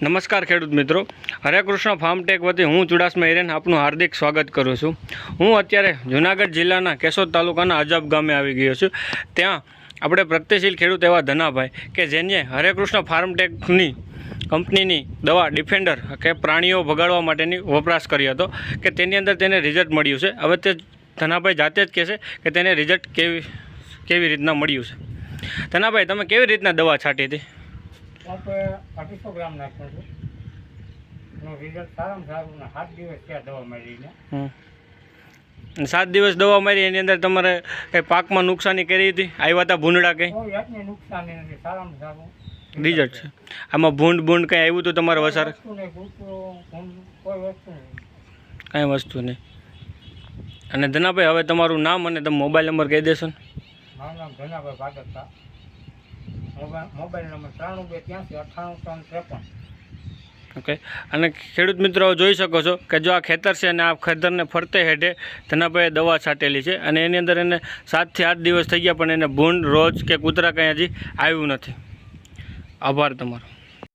નમસ્કાર ખેડૂત મિત્રો, હરેકૃષ્ણ ફાર્મટેક વતી હું ચુડાસમા હિરેન આપનું હાર્દિક સ્વાગત કરું છું। હું અત્યારે જૂનાગઢ જિલ્લાના કેશોદ તાલુકાના અજાબ ગામે આવી ગયો છું। ત્યાં આપણે પ્રગતિશીલ ખેડૂત એવા ધનાભાઈ કે જેને હરેકૃષ્ણ ફાર્મટેકની કંપનીની દવા ડિફેન્ડર કે પ્રાણીઓ ભગાડવા માટેની વપરાશ કર્યો હતો કે તેની અંદર તેને રિઝલ્ટ મળ્યું છે। હવે તે ધનાભાઈ જાતે જ કહેશે કે તેને રિઝલ્ટ કેવી રીતના મળ્યું છે। ધનાભાઈ, તમે કેવી રીતના દવા છાંટી હતી? 250 ગ્રામ નાખ્યું હતું એનું રિઝલ્ટ સારામાં સારું ને 7 દિવસ ત્યાં દવા મારીને 7 દિવસ દવા મારી એની અંદર તમારે કંઈ પાકમાં નુકસાની કરી હતી? આવ્યા હતા ભૂંડડા કંઈ? કોઈ જાતની નુકસાની નથી, સારામાં સારું રિઝલ્ટ છે। આમાં ભૂંડ કંઈ આવ્યું હતું તમારે વસાર? કોઈ વસ્તુ નહીં, કાંઈ વસ્તુ નહીં। અને ધનાભાઈ, હવે તમારું નામ અને તમે મોબાઈલ નંબર કહી દેશો ને? મારું નામ ધનાભાઈ ભાગતતા, મોબાઈલ નંબર 9283 ઓકે। અને ખેડૂત મિત્રો જોઈ શકો છો કે જો આ ખેતર છે અને આ ખેતરને ફરતે હેઠે ધનાભાઈએ દવા છાંટેલી છે અને એની અંદર એને 7 થી 8 દિવસ થઈ ગયા પણ એને ભૂંડ, રોજ કે કૂતરા કંઈ હજી આવ્યું નથી। આભાર તમારો।